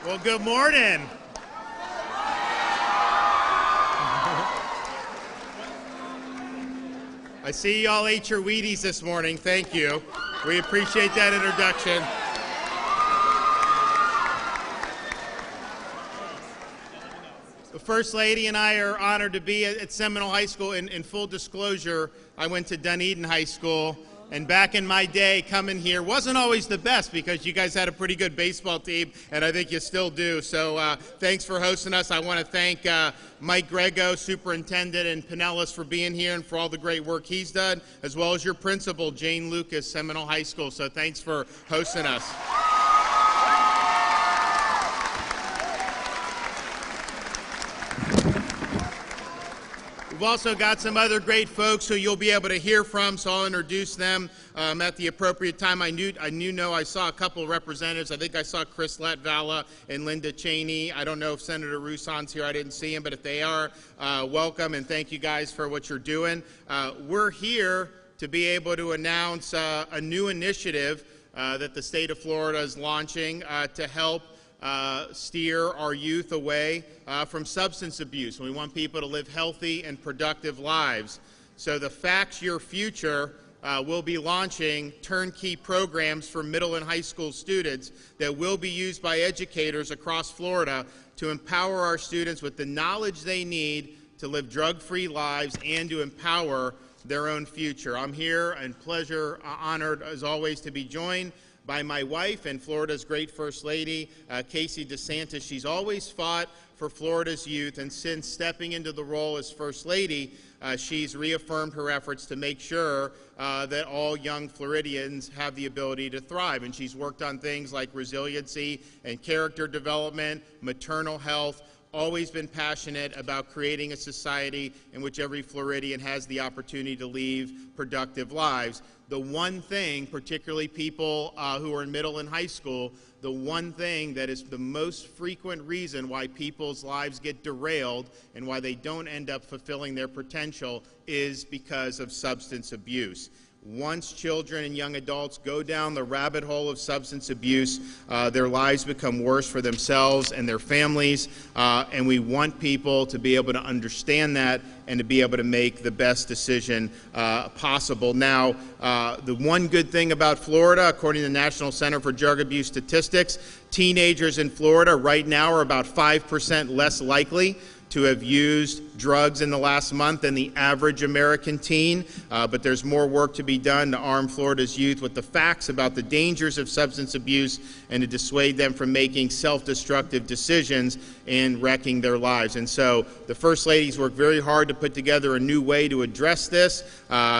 Well, good morning. I see y'all ate your Wheaties this morning. Thank you. We appreciate that introduction. The First Lady and I are honored to be at Seminole High School. In full disclosure, I went to Dunedin High School, and back in my day, coming here wasn't always the best because you guys had a pretty good baseball team, and I think you still do. So thanks for hosting us. I want to thank Mike Grego, Superintendent, and Pinellas for being here and for all the great work he's done, as well as your principal, Jane Lucas, Seminole High School. So thanks for hosting us. We've also got some other great folks who you'll be able to hear from, so I'll introduce them at the appropriate time. I saw a couple of representatives. I think I saw Chris Latvala and Linda Cheney. I don't know if Senator Rousson's here. I didn't see him, but if they are, welcome, and thank you guys for what you're doing. We're here to be able to announce a new initiative that the state of Florida is launching to help steer our youth away from substance abuse. We want people to live healthy and productive lives. So the Facts Your Future will be launching turnkey programs for middle and high school students that will be used by educators across Florida to empower our students with the knowledge they need to live drug-free lives and to empower their own future. I'm here and honored as always to be joined by my wife and Florida's great First Lady, Casey DeSantis. She's always fought for Florida's youth, and since stepping into the role as First Lady, she's reaffirmed her efforts to make sure that all young Floridians have the ability to thrive. And she's worked on things like resiliency and character development, maternal health, always been passionate about creating a society in which every Floridian has the opportunity to lead productive lives. The one thing, particularly people who are in middle and high school, the one thing that is the most frequent reason why people's lives get derailed and why they don't end up fulfilling their potential is because of substance abuse. Once children and young adults go down the rabbit hole of substance abuse, their lives become worse for themselves and their families, and we want people to be able to understand that and to be able to make the best decision possible. Now, the one good thing about Florida, according to the National Center for Drug Abuse Statistics, teenagers in Florida right now are about 5% less likely to have used drugs in the last month than the average American teen, but there's more work to be done to arm Florida's youth with the facts about the dangers of substance abuse and to dissuade them from making self-destructive decisions and wrecking their lives. And so the First Lady's worked very hard to put together a new way to address this.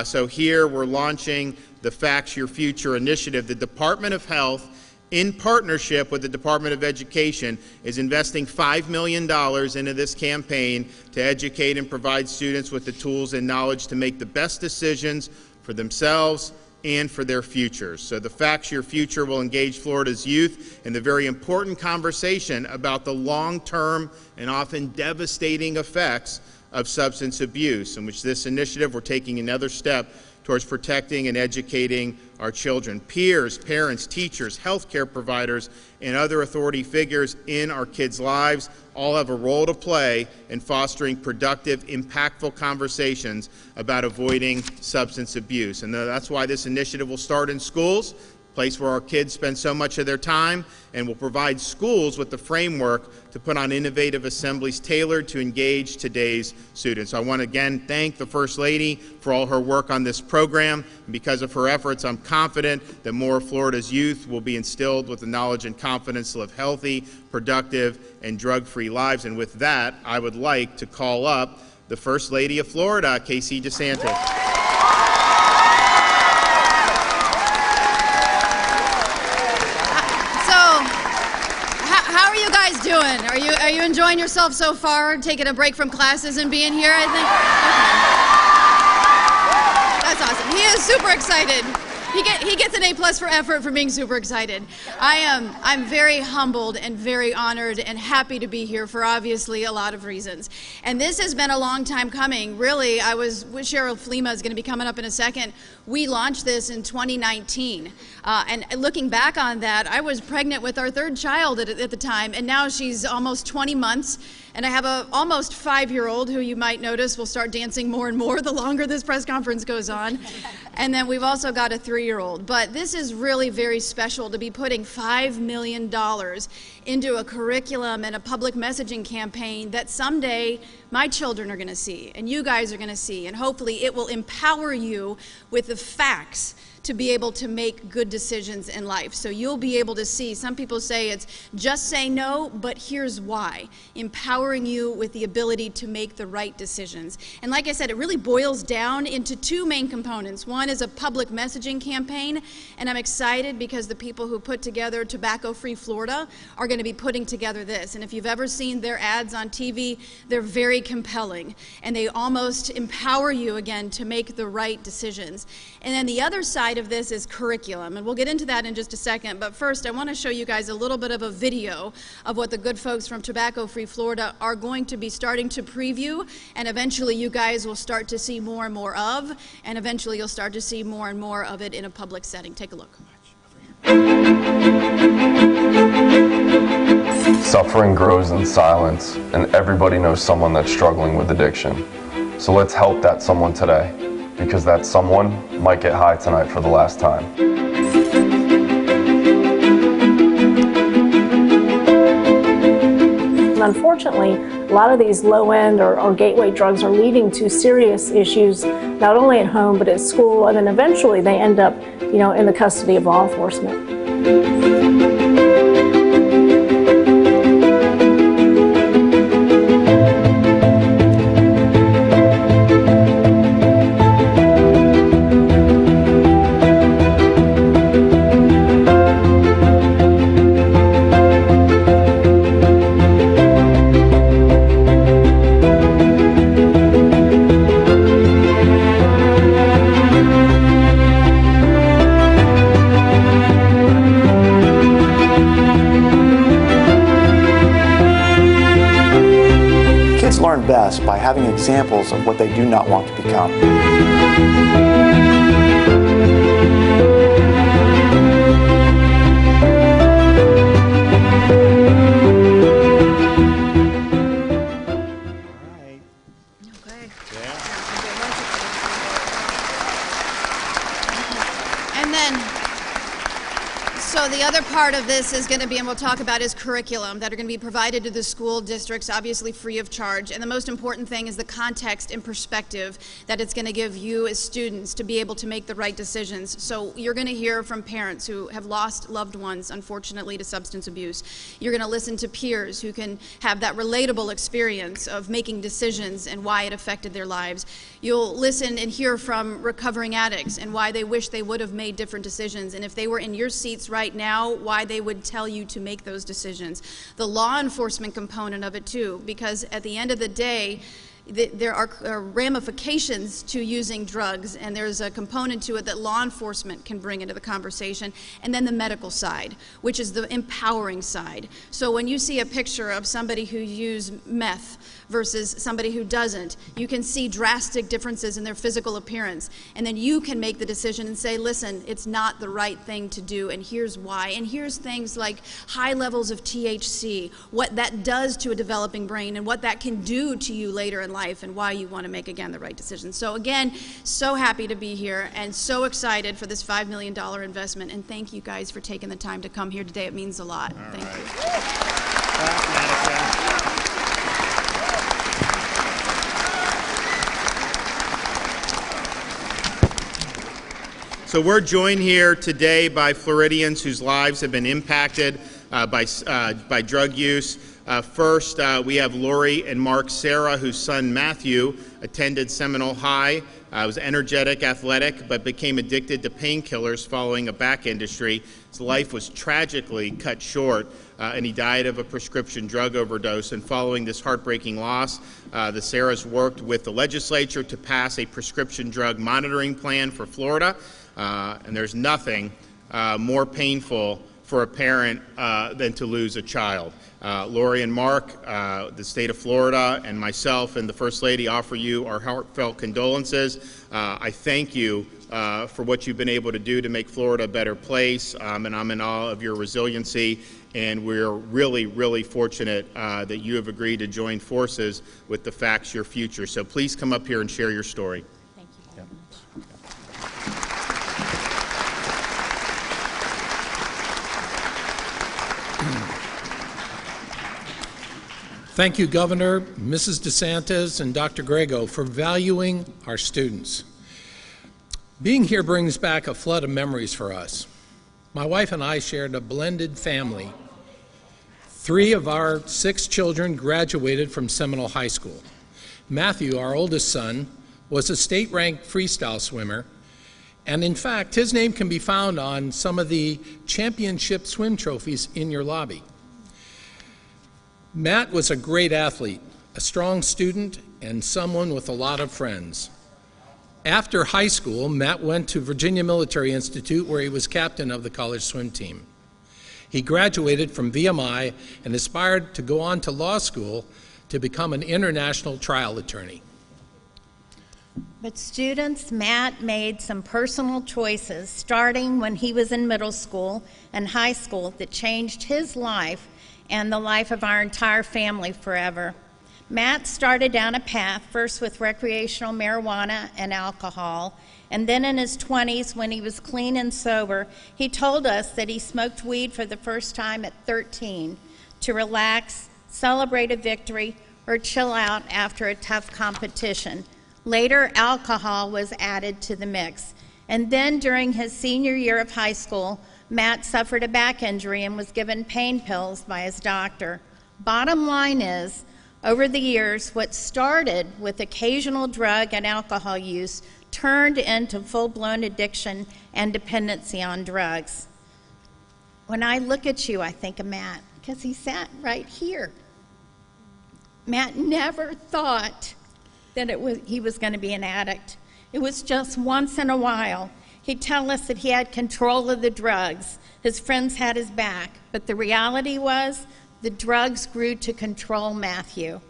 So here we're launching the Facts Your Future initiative. The Department of Health, in partnership with the Department of Education, is investing $5 million into this campaign to educate and provide students with the tools and knowledge to make the best decisions for themselves and for their futures. So the Facts Your Future will engage Florida's youth in the very important conversation about the long-term and often devastating effects of substance abuse, in which this initiative we're taking another step towards protecting and educating our children. Peers, parents, teachers, healthcare providers, and other authority figures in our kids' lives all have a role to play in fostering productive, impactful conversations about avoiding substance abuse. And that's why this initiative will start in schools, place where our kids spend so much of their time, and will provide schools with the framework to put on innovative assemblies tailored to engage today's students. So I want to again thank the First Lady for all her work on this program. And because of her efforts, I'm confident that more of Florida's youth will be instilled with the knowledge and confidence to live healthy, productive, and drug-free lives. And with that, I would like to call up the First Lady of Florida, Casey DeSantis. Doing? Are you enjoying yourself so far? Taking a break from classes and being here, I think? Okay. That's awesome. He is super excited. He gets an A+ for effort for being super excited. I'm very humbled and very honored and happy to be here for obviously a lot of reasons. And this has been a long time coming. Really, Cheryl Flema is going to be coming up in a second. We launched this in 2019. And looking back on that, I was pregnant with our third child at the time, and now she's almost 20 months. And I have a almost 5-year-old who you might notice will start dancing more and more the longer this press conference goes on. And then we've also got a 3-year-old. But this is really very special to be putting $5 million into a curriculum and a public messaging campaign that someday my children are going to see and you guys are going to see. And hopefully it will empower you with the facts to be able to make good decisions in life. So you'll be able to see, some people say it's just say no, but here's why. Empowering you with the ability to make the right decisions. And like I said, it really boils down into two main components. One is a public messaging campaign, and I'm excited because the people who put together Tobacco Free Florida are going to be putting together this. And if you've ever seen their ads on TV, they're very compelling, and they almost empower you again to make the right decisions. And then the other side of this is curriculum, and we'll get into that in just a second. But first, I want to show you guys a little bit of a video of what the good folks from Tobacco Free Florida are going to be starting to preview, and eventually you guys will start to see more and more of, and eventually you'll start to see more and more of it in a public setting. Take a look. Suffering grows in silence, and everybody knows someone that's struggling with addiction. So let's help that someone today, because that someone might get high tonight for the last time. Unfortunately, a lot of these low-end or gateway drugs are leading to serious issues, not only at home, but at school, and then eventually they end up, in the custody of law enforcement. Learn best by having examples of what they do not want to become. So the other part of this is going to be, and we'll talk about, is curriculum that are going to be provided to the school districts, obviously free of charge. And the most important thing is the context and perspective that it's going to give you as students to be able to make the right decisions. So you're going to hear from parents who have lost loved ones, unfortunately, to substance abuse. You're going to listen to peers who can have that relatable experience of making decisions and why it affected their lives. You'll listen and hear from recovering addicts and why they wish they would have made different decisions. And if they were in your seats right now, why they would tell you to make those decisions. The law enforcement component of it too, because at the end of the day, there are ramifications to using drugs, and there's a component to it that law enforcement can bring into the conversation, and then the medical side, which is the empowering side. So when you see a picture of somebody who used meth versus somebody who doesn't, you can see drastic differences in their physical appearance, and then you can make the decision and say, listen, it's not the right thing to do, and here's why. And here's things like high levels of THC, what that does to a developing brain, and what that can do to you later in life, and why you want to make, again, the right decision. So again, so happy to be here and so excited for this $5 million investment, and thank you guys for taking the time to come here today. It means a lot. Thank you. So we're joined here today by Floridians whose lives have been impacted by drug use. First, we have Lori and Mark Serra, whose son Matthew attended Seminole High, was energetic, athletic, but became addicted to painkillers following a back injury. His life was tragically cut short, and he died of a prescription drug overdose. And following this heartbreaking loss, the Serras worked with the legislature to pass a prescription drug monitoring plan for Florida. And there's nothing more painful for a parent than to lose a child. Lori and Mark, the state of Florida, and myself and the First Lady offer you our heartfelt condolences. I thank you for what you've been able to do to make Florida a better place, and I'm in awe of your resiliency, and we're really, really fortunate that you have agreed to join forces with the Facts Your Future. So please come up here and share your story. Thank you. Yeah. Thank you, Governor, Mrs. DeSantis, and Dr. Grego for valuing our students. Being here brings back a flood of memories for us. My wife and I shared a blended family. 3 of our 6 children graduated from Seminole High School. Matthew, our oldest son, was a state-ranked freestyle swimmer, and in fact, his name can be found on some of the championship swim trophies in your lobby. Matt was a great athlete, a strong student, and someone with a lot of friends. After high school, Matt went to Virginia Military Institute, where he was captain of the college swim team. He graduated from VMI and aspired to go on to law school to become an international trial attorney. But students, Matt made some personal choices starting when he was in middle school and high school that changed his life and the life of our entire family forever. Matt started down a path, first with recreational marijuana and alcohol, and then in his 20s, when he was clean and sober, he told us that he smoked weed for the first time at 13 to relax, celebrate a victory, or chill out after a tough competition. Later, alcohol was added to the mix. And then during his senior year of high school, Matt suffered a back injury and was given pain pills by his doctor. Bottom line is, over the years, what started with occasional drug and alcohol use turned into full-blown addiction and dependency on drugs. When I look at you, I think of Matt, because he sat right here. Matt never thought that he was going to be an addict. It was just once in a while. He'd tell us that he had control of the drugs. His friends had his back. But the reality was the drugs grew to control Matthew.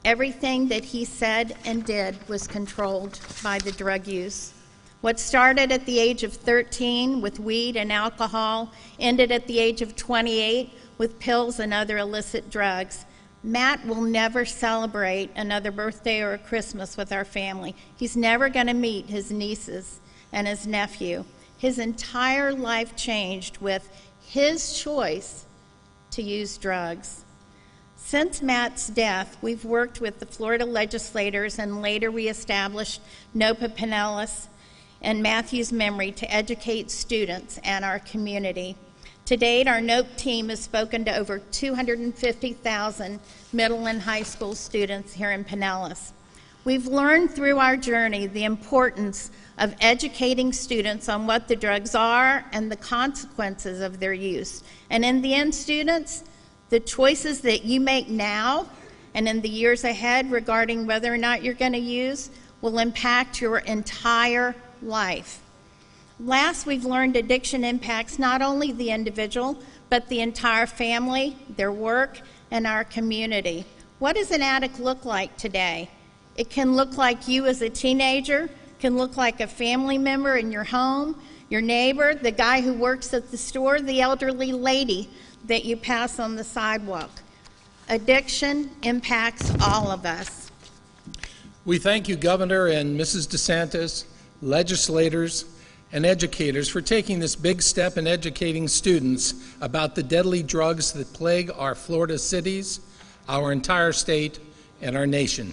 Everything that he said and did was controlled by the drug use. What started at the age of 13 with weed and alcohol ended at the age of 28 with pills and other illicit drugs. Matt will never celebrate another birthday or a Christmas with our family. He's never going to meet his nieces and his nephew. His entire life changed with his choice to use drugs. Since Matt's death, we've worked with the Florida legislators, and later we established NOPA Pinellas in Matthew's memory to educate students and our community. To date, our NOPE team has spoken to over 250,000 middle and high school students here in Pinellas. We've learned through our journey the importance of educating students on what the drugs are and the consequences of their use. And in the end, students, the choices that you make now and in the years ahead regarding whether or not you're going to use will impact your entire life. Last, we've learned addiction impacts not only the individual, but the entire family, their work, and our community. What does an addict look like today? It can look like you as a teenager, can look like a family member in your home, your neighbor, the guy who works at the store, the elderly lady that you pass on the sidewalk. Addiction impacts all of us. We thank you, Governor and Mrs. DeSantis, legislators, and educators for taking this big step in educating students about the deadly drugs that plague our Florida cities, our entire state, and our nation.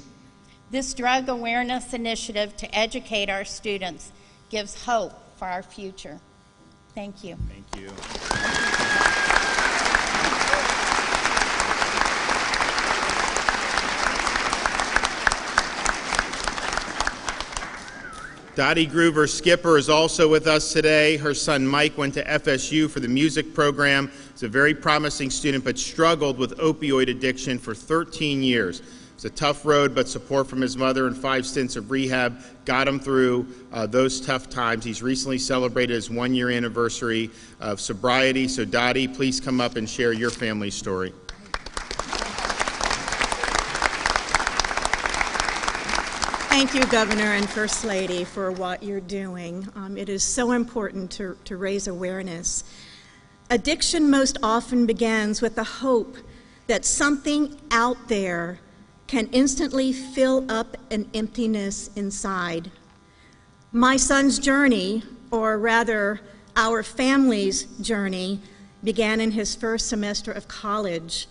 This drug awareness initiative to educate our students gives hope for our future. Thank you. Thank you. Dottie Groover Skipper is also with us today. Her son Mike went to FSU for the music program. He's a very promising student, but struggled with opioid addiction for 13 years. It's a tough road, but support from his mother and 5 stints of rehab got him through those tough times. He's recently celebrated his 1-year anniversary of sobriety. So Dottie, please come up and share your family story. Thank you, Governor and First Lady, for what you're doing. It is so important to raise awareness. Addiction most often begins with the hope that something out there can instantly fill up an emptiness inside. My son's journey, or rather our family's journey, began in his first semester of college.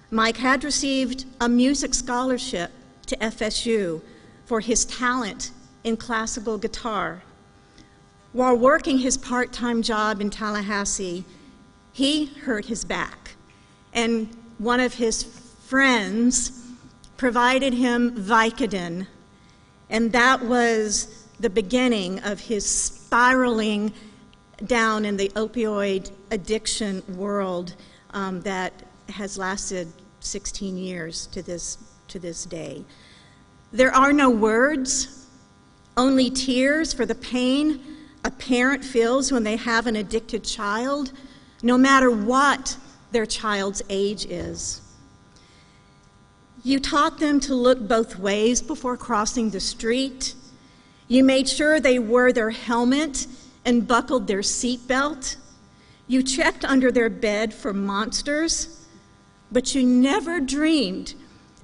Mike had received a music scholarship to FSU for his talent in classical guitar. While working his part-time job in Tallahassee, he hurt his back, and one of his friends provided him Vicodin, and that was the beginning of his spiraling down in the opioid addiction world that has lasted 16 years to this day. There are no words, only tears for the pain a parent feels when they have an addicted child, no matter what their child's age is. You taught them to look both ways before crossing the street. You made sure they wore their helmet and buckled their seatbelt. You checked under their bed for monsters, but you never dreamed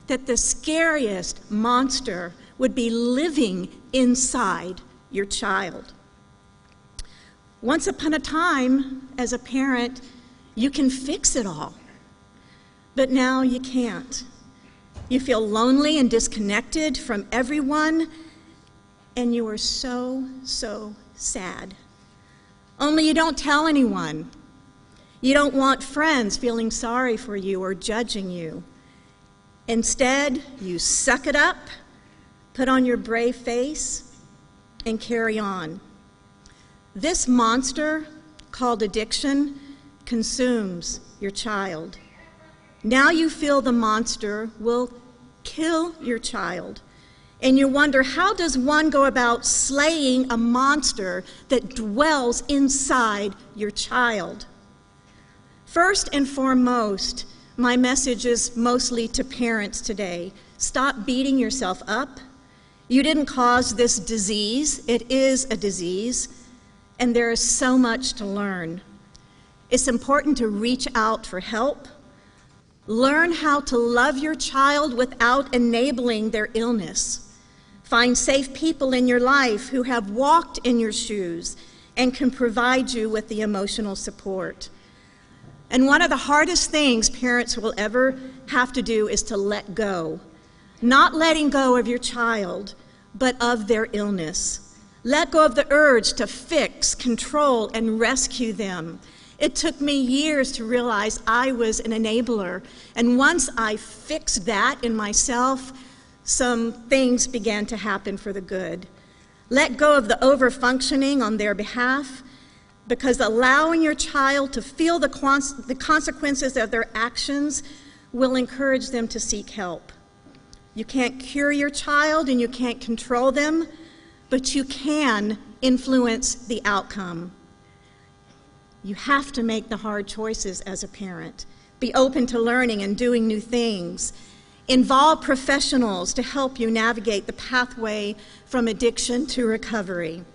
that the scariest monster would be living inside your child. Once upon a time, as a parent, you can fix it all, but now you can't. You feel lonely and disconnected from everyone, and you are so, so sad. Only you don't tell anyone. You don't want friends feeling sorry for you or judging you. Instead, you suck it up, put on your brave face, and carry on. This monster, called addiction, consumes your child. Now you feel the monster will kill your child, and you wonder, how does one go about slaying a monster that dwells inside your child? First and foremost, my message is mostly to parents today. Stop beating yourself up. You didn't cause this disease. It is a disease, and there is so much to learn. It's important to reach out for help. Learn how to love your child without enabling their illness. Find safe people in your life who have walked in your shoes and can provide you with the emotional support. And one of the hardest things parents will ever have to do is to let go. Not letting go of your child, but of their illness. Let go of the urge to fix, control, and rescue them. It took me years to realize I was an enabler, and once I fixed that in myself, some things began to happen for the good. Let go of the over-functioning on their behalf, because allowing your child to feel the consequences of their actions will encourage them to seek help. You can't cure your child and you can't control them, but you can influence the outcome. You have to make the hard choices as a parent. Be open to learning and doing new things. Involve professionals to help you navigate the pathway from addiction to recovery.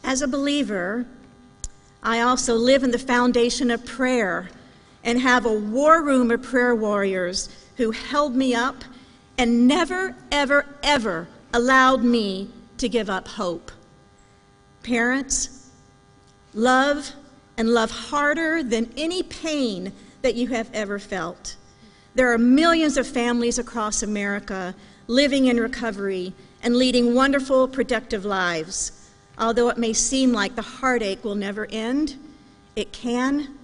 As a believer, I also live in the foundation of prayer and have a war room of prayer warriors who held me up and never, ever, ever allowed me to give up hope. Parents, love and love harder than any pain that you have ever felt. There are millions of families across America living in recovery and leading wonderful, productive lives. Although it may seem like the heartache will never end, it can,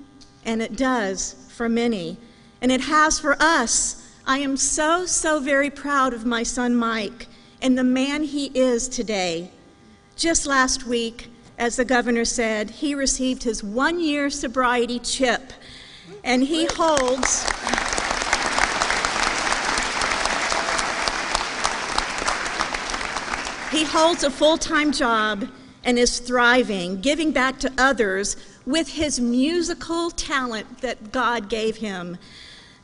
and it does for many. And it has for us. I am so, so very proud of my son Mike and the man he is today. Just last week, as the governor said, he received his 1-year sobriety chip, and he holds He holds a full-time job and is thriving, giving back to others with his musical talent that God gave him,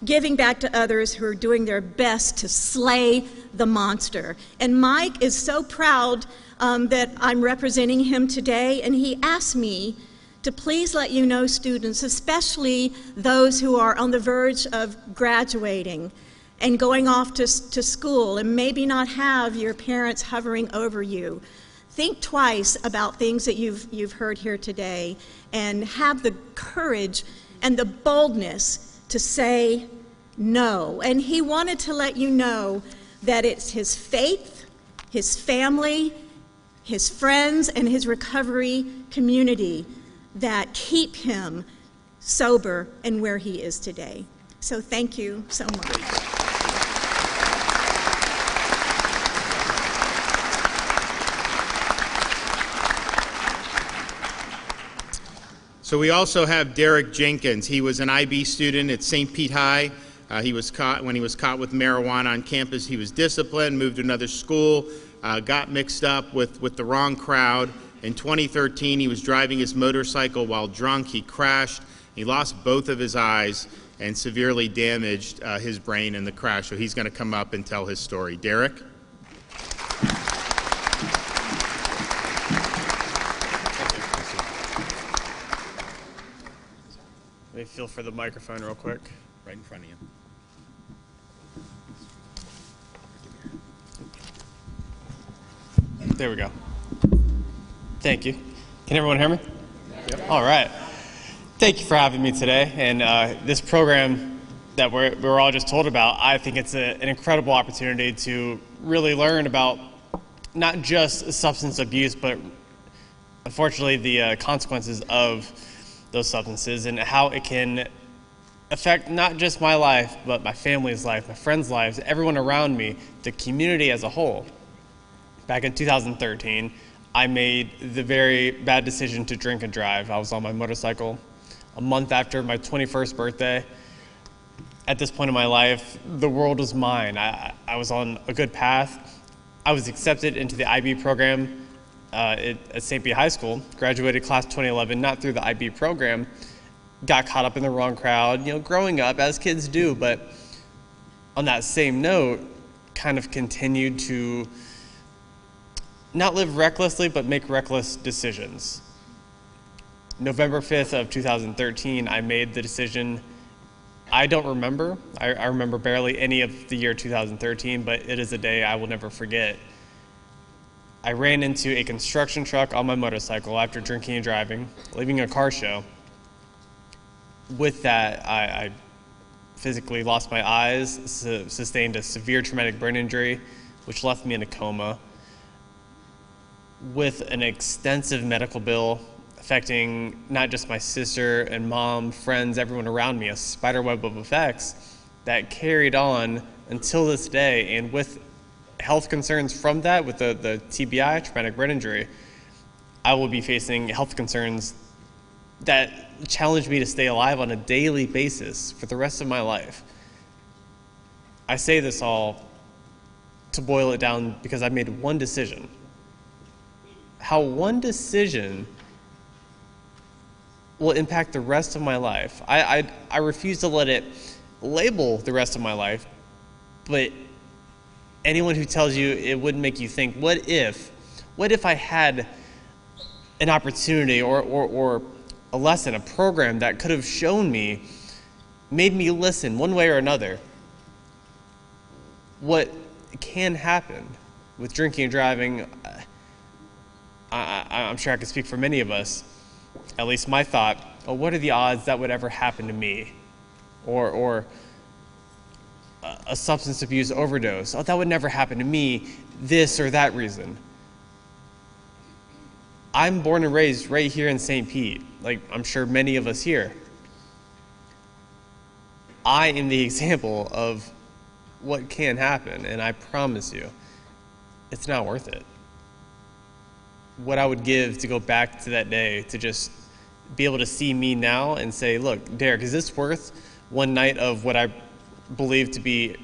giving back to others who are doing their best to slay the monster. And Mike is so proud that I'm representing him today, and he asked me to please let you know, students, especially those who are on the verge of graduating and going off to school and maybe not have your parents hovering over you. Think twice about things that you've heard here today and have the courage and the boldness to say no. And he wanted to let you know that it's his faith, his family, his friends, and his recovery community that keep him sober and where he is today. So thank you so much. So we also have Derek Jenkins. He was an IB student at St. Pete High. When he was caught with marijuana on campus, he was disciplined, moved to another school, got mixed up with the wrong crowd. In 2013, he was driving his motorcycle while drunk. He crashed. He lost both of his eyes and severely damaged his brain in the crash. So he's going to come up and tell his story. Derek? Let me feel for the microphone real quick. Right in front of you. There we go. Thank you. Can everyone hear me? Yep. All right. Thank you for having me today. And this program that we're all just told about, I think it's an incredible opportunity to really learn about not just substance abuse, but unfortunately the consequences of those substances and how it can affect not just my life, but my family's life, my friends' lives, everyone around me, the community as a whole. Back in 2013, I made the very bad decision to drink and drive. I was on my motorcycle a month after my 21st birthday. At this point in my life, the world was mine. I was on a good path. I was accepted into the IB program at St. Pete High School, graduated class 2011, not through the IB program, got caught up in the wrong crowd, growing up as kids do, but on that same note, kind of continued to not live recklessly, but make reckless decisions. November 5th of 2013, I made the decision. I don't remember. I remember barely any of the year 2013, but it is a day I will never forget. I ran into a construction truck on my motorcycle after drinking and driving, leaving a car show. With that, I physically lost my eyes, sustained a severe traumatic brain injury, which left me in a coma, with an extensive medical bill affecting not just my sister and mom, friends, everyone around me, a spider web of effects that carried on until this day. And with health concerns from that, with the TBI, traumatic brain injury, I will be facing health concerns that challenge me to stay alive on a daily basis for the rest of my life. I say this all to boil it down because I made one decision. How one decision will impact the rest of my life. I refuse to let it label the rest of my life, but anyone who tells you it wouldn't make you think, what if I had an opportunity or a lesson, a program that could have shown me, made me listen one way or another, what can happen with drinking and driving. I'm sure I could speak for many of us. At least my thought, oh, what are the odds that would ever happen to me? Or a substance abuse overdose. Oh, that would never happen to me, this or that reason. I'm born and raised right here in St. Pete, like I'm sure many of us here. I am the example of what can happen, and I promise you, it's not worth it. What I would give to go back to that day, to just be able to see me now and say, look, Derek, is this worth one night of what I believe to be,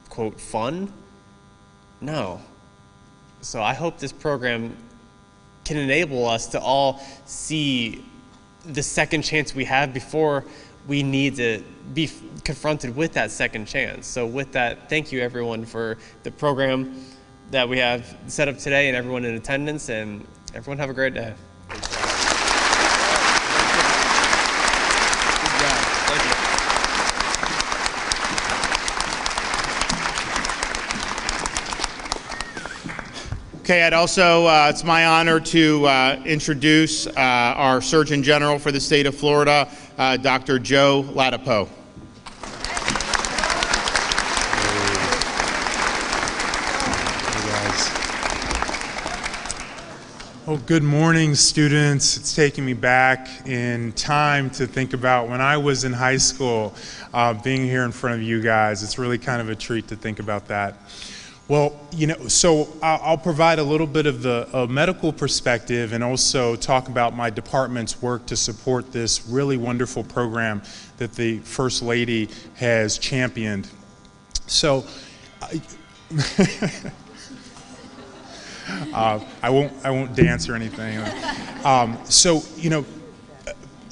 quote, fun? No. So I hope this program can enable us to all see the second chance we have before we need to be confronted with that second chance. So with that, thank you everyone for the program that we have set up today and everyone in attendance, and everyone have a great day. Okay, I'd also, it's my honor to introduce our Surgeon General for the state of Florida, Dr. Joe Ladapo. Well, good morning, students. It's taking me back in time to think about when I was in high school, being here in front of you guys. It's really kind of a treat to think about that. Well, you know, so I'll provide a little bit of the medical perspective and also talk about my department's work to support this really wonderful program that the First Lady has championed. So, I won't dance or anything. So, you know,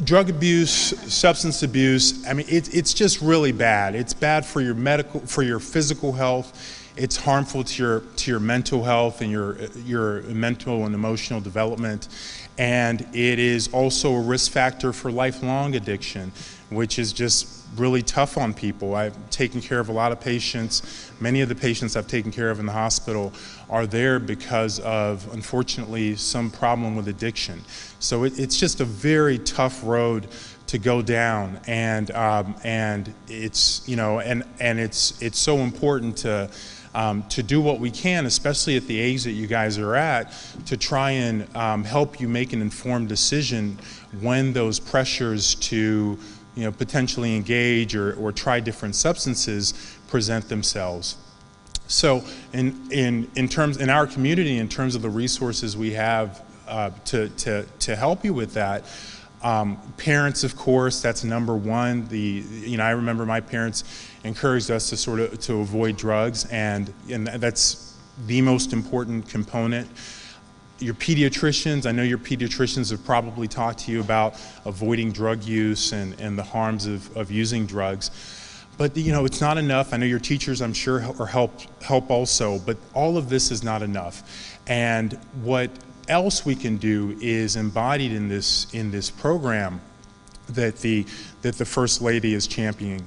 drug abuse, substance abuse, I mean, it's just really bad. It's bad for your physical health. It's harmful to your mental health and your mental and emotional development. And it is also a risk factor for lifelong addiction, which is just really tough on people. I've taken care of a lot of patients. Many of the patients I've taken care of in the hospital are there because of, unfortunately, some problem with addiction. So it's just a very tough road to go down, and it's, you know, and it's so important to do what we can, especially at the age that you guys are at, to try and help you make an informed decision when those pressures to, you know, potentially engage or try different substances present themselves. So in our community, in terms of the resources we have to help you with that, parents, of course, that's number one. You know, I remember my parents encouraged us to avoid drugs, and that's the most important component. Your pediatricians, I know your pediatricians have probably talked to you about avoiding drug use and the harms of using drugs. But, you know, it's not enough. I know your teachers, I'm sure, help also, but all of this is not enough. And what else we can do is embodied in this program that the First Lady is championing.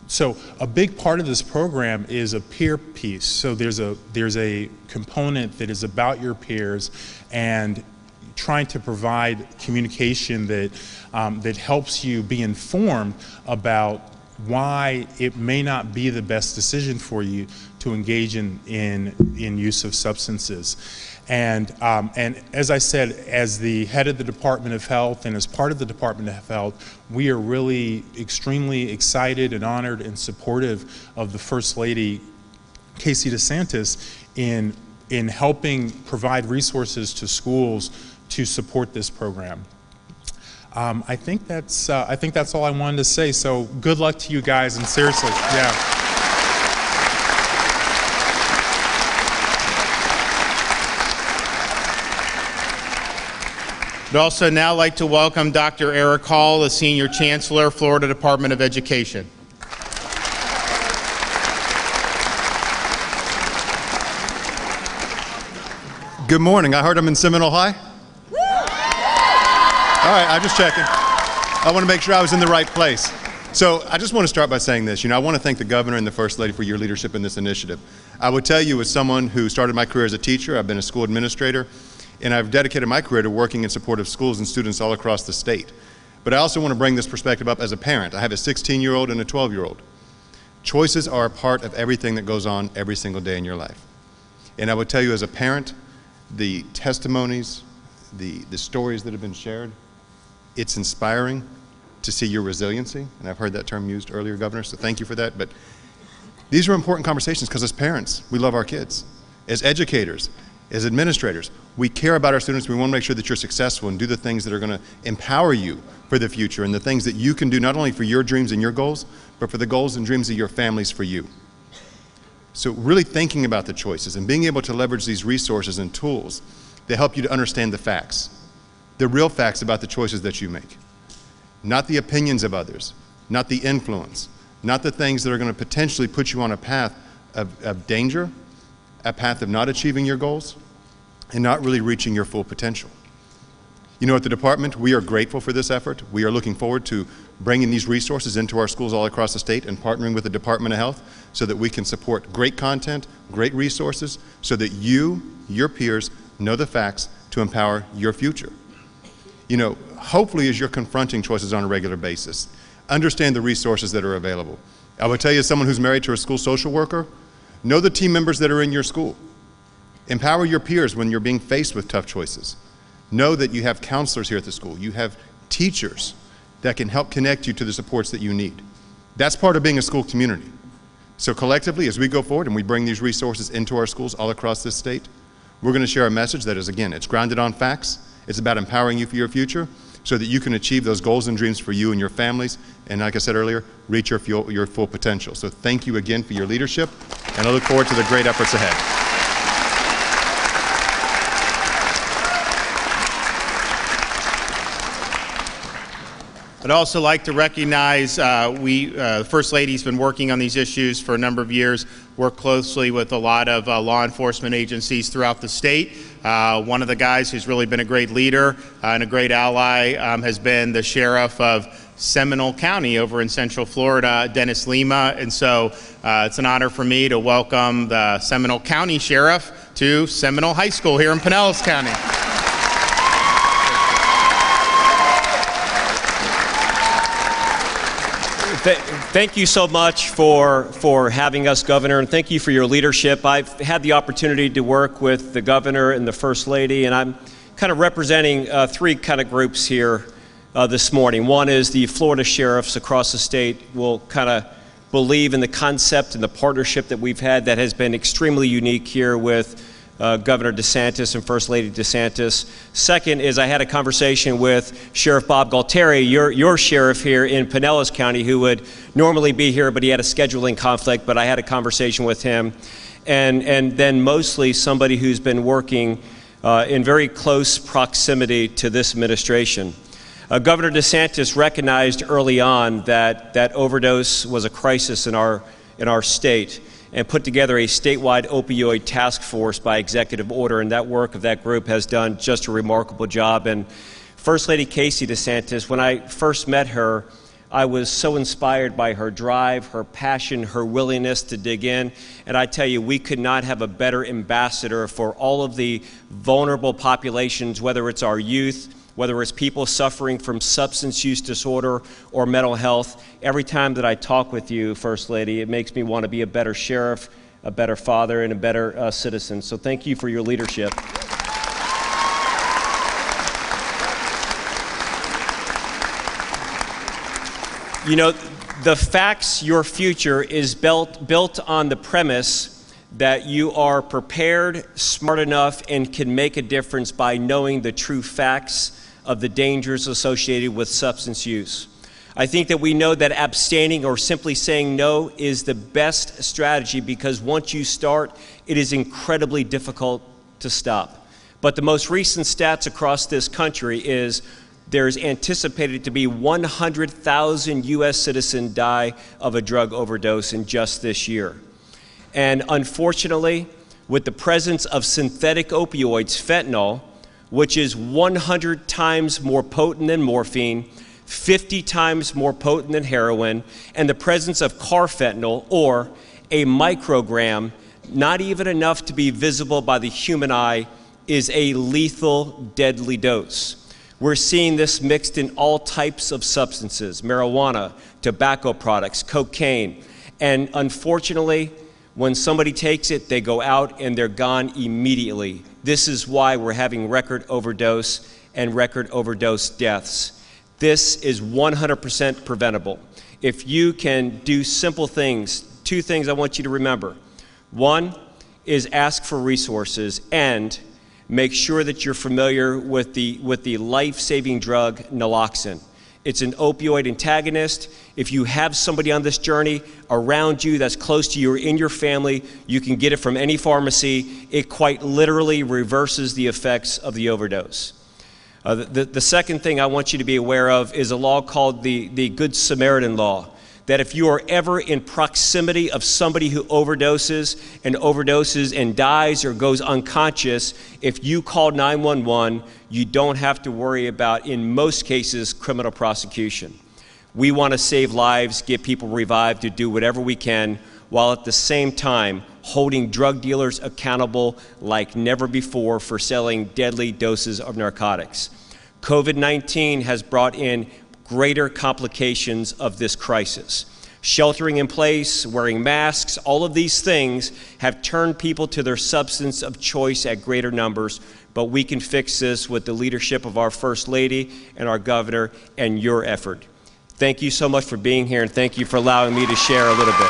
So a big part of this program is a peer piece. So there's a component that is about your peers and trying to provide communication that helps you be informed about why it may not be the best decision for you to engage in use of substances. And as I said, as the head of the Department of Health and as part of the Department of Health, we are really extremely excited and honored and supportive of the First Lady, Casey DeSantis, in helping provide resources to schools to support this program. I think that's all I wanted to say. So good luck to you guys, and seriously, yeah. I'd also now like to welcome Dr. Eric Hall, the Senior Chancellor, Florida Department of Education. Good morning. I heard I'm in Seminole High. All right, I'm just checking. I want to make sure I was in the right place. So I just want to start by saying this. You know, I want to thank the governor and the First Lady for your leadership in this initiative. I would tell you, as someone who started my career as a teacher, I've been a school administrator, and I've dedicated my career to working in support of schools and students all across the state. But I also want to bring this perspective up as a parent. I have a 16-year-old and a 12-year-old. Choices are a part of everything that goes on every single day in your life. And I would tell you, as a parent, the testimonies, the stories that have been shared, it's inspiring to see your resiliency. And I've heard that term used earlier, Governor, so thank you for that. But these are important conversations because as parents, we love our kids. As educators, as administrators, we care about our students. We want to make sure that you're successful and do the things that are going to empower you for the future and the things that you can do not only for your dreams and your goals, but for the goals and dreams of your families for you. So really thinking about the choices and being able to leverage these resources and tools that help you to understand the facts, the real facts about the choices that you make. Not the opinions of others, not the influence, not the things that are going to potentially put you on a path of danger, a path of not achieving your goals, and not really reaching your full potential. You know, at the department, we are grateful for this effort. We are looking forward to bringing these resources into our schools all across the state and partnering with the Department of Health so that we can support great content, great resources, so that you, your peers, know the facts to empower your future. You know, hopefully as you're confronting choices on a regular basis, understand the resources that are available. I will tell you, as someone who's married to a school social worker, know the team members that are in your school. Empower your peers when you're being faced with tough choices. Know that you have counselors here at the school. You have teachers that can help connect you to the supports that you need. That's part of being a school community. So collectively, as we go forward and we bring these resources into our schools all across this state, we're going to share a message that is, again, it's grounded on facts. It's about empowering you for your future so that you can achieve those goals and dreams for you and your families, and like I said earlier, reach your full potential. So thank you again for your leadership, and I look forward to the great efforts ahead. I'd also like to recognize the First Lady's been working on these issues for a number of years, worked closely with a lot of law enforcement agencies throughout the state. One of the guys who's really been a great leader and a great ally has been the sheriff of Seminole County over in Central Florida, Dennis Lima, and so it's an honor for me to welcome the Seminole County Sheriff to Seminole High School here in Pinellas County. Thank you so much for having us, Governor, and thank you for your leadership. I've had the opportunity to work with the Governor and the First Lady, and I'm kind of representing three kind of groups here this morning. One is the Florida sheriffs across the state will kind of believe in the concept and the partnership that we've had that has been extremely unique here with Governor DeSantis and First Lady DeSantis. Second is I had a conversation with Sheriff Bob Galtieri, your sheriff here in Pinellas County, who would normally be here, but he had a scheduling conflict, but I had a conversation with him. And then mostly somebody who's been working in very close proximity to this administration. Governor DeSantis recognized early on that overdose was a crisis in our state, and put together a statewide opioid task force by executive order, and that work of that group has done just a remarkable job. And First Lady Casey DeSantis, when I first met her, I was so inspired by her drive, her passion, her willingness to dig in, and I tell you, we could not have a better ambassador for all of the vulnerable populations, whether it's our youth, whether it's people suffering from substance use disorder or mental health. Every time that I talk with you, First Lady, it makes me want to be a better sheriff, a better father, and a better citizen. So thank you for your leadership. You know, the facts, your future is built on the premise that you are prepared, smart enough, and can make a difference by knowing the true facts of the dangers associated with substance use. I think that we know that abstaining or simply saying no is the best strategy, because once you start, it is incredibly difficult to stop. But the most recent stats across this country is there's anticipated to be 100,000 U.S. citizens die of a drug overdose in just this year. And unfortunately, with the presence of synthetic opioids, fentanyl, which is 100 times more potent than morphine, 50 times more potent than heroin, and the presence of carfentanil, or a microgram, not even enough to be visible by the human eye, is a lethal, deadly dose. We're seeing this mixed in all types of substances: marijuana, tobacco products, cocaine, and unfortunately, when somebody takes it, they go out and they're gone immediately. This is why we're having record overdose and record overdose deaths. This is 100% preventable. If you can do simple things, two things I want you to remember. One is ask for resources and make sure that you're familiar with the life-saving drug naloxone. It's an opioid antagonist. If you have somebody on this journey around you that's close to you or in your family, you can get it from any pharmacy. It quite literally reverses the effects of the overdose. The second thing I want you to be aware of is a law called the Good Samaritan Law, that if you are ever in proximity of somebody who overdoses and dies or goes unconscious, if you call 911, you don't have to worry about, in most cases, criminal prosecution. We want to save lives, get people revived, to do whatever we can, while at the same time holding drug dealers accountable like never before for selling deadly doses of narcotics. COVID-19 has brought in greater complications of this crisis. Sheltering in place, wearing masks, all of these things have turned people to their substance of choice at greater numbers, but we can fix this with the leadership of our First Lady and our Governor and your effort. Thank you so much for being here, and thank you for allowing me to share a little bit.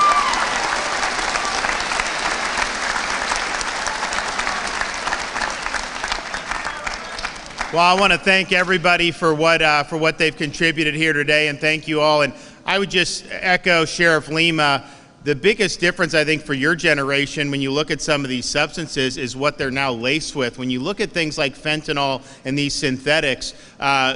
Well, I want to thank everybody for what they've contributed here today, and thank you all. And I would just echo Sheriff Lima. The biggest difference, I think, for your generation when you look at some of these substances is what they're now laced with. When you look at things like fentanyl and these synthetics,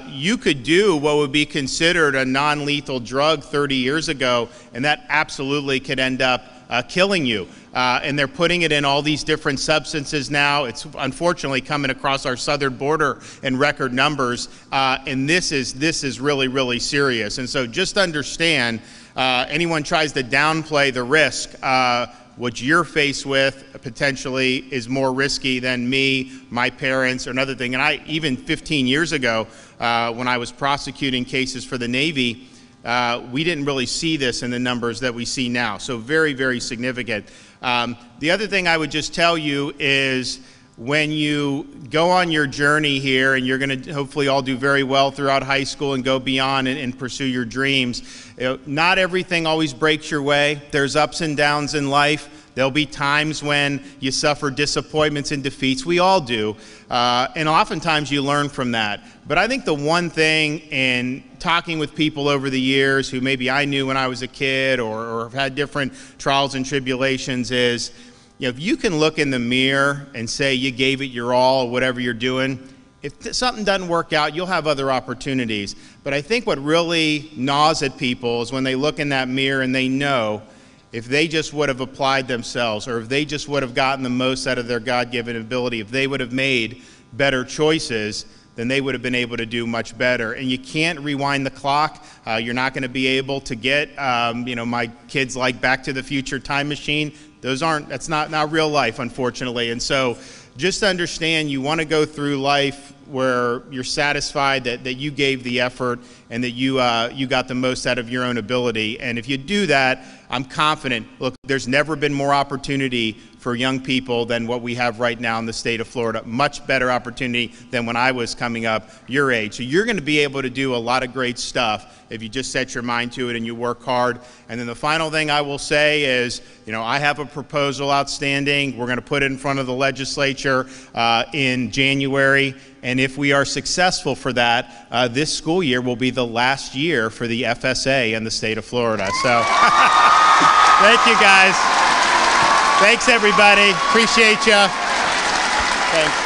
you could do what would be considered a non-lethal drug 30 years ago, and that absolutely could end up killing you. And they're putting it in all these different substances now. It's unfortunately coming across our southern border in record numbers, and this is really, really serious. And so just understand, anyone tries to downplay the risk, what you're faced with potentially is more risky than me, my parents, or another thing. And even 15 years ago, when I was prosecuting cases for the Navy, we didn't really see this in the numbers that we see now. So very, very significant. The other thing I would just tell you is when you go on your journey here, and you're going to hopefully all do very well throughout high school and go beyond and pursue your dreams, not everything always breaks your way. There's ups and downs in life. There'll be times when you suffer disappointments and defeats. We all do. And oftentimes you learn from that. But I think the one thing in talking with people over the years who maybe I knew when I was a kid or have had different trials and tribulations is, if you can look in the mirror and say you gave it your all, whatever you're doing, if something doesn't work out, you'll have other opportunities. But I think what really gnaws at people is when they look in that mirror and they know if they just would have applied themselves, or if they just would have gotten the most out of their God-given ability, if they would have made better choices, then they would have been able to do much better. And you can't rewind the clock. You're not going to be able to get, my kids like Back to the Future time machine. That's not real life, unfortunately. And so just understand, you want to go through life where you're satisfied that you gave the effort and that you got the most out of your own ability. And if you do that, I'm confident, look, there's never been more opportunity for young people than what we have right now in the state of Florida. Much better opportunity than when I was coming up your age. So you're going to be able to do a lot of great stuff if you just set your mind to it and you work hard. And then the final thing I will say is, I have a proposal outstanding. We're going to put it in front of the legislature in January. And if we are successful for that, this school year will be the last year for the FSA in the state of Florida. So thank you, guys. Thanks, everybody. Appreciate you. Thanks.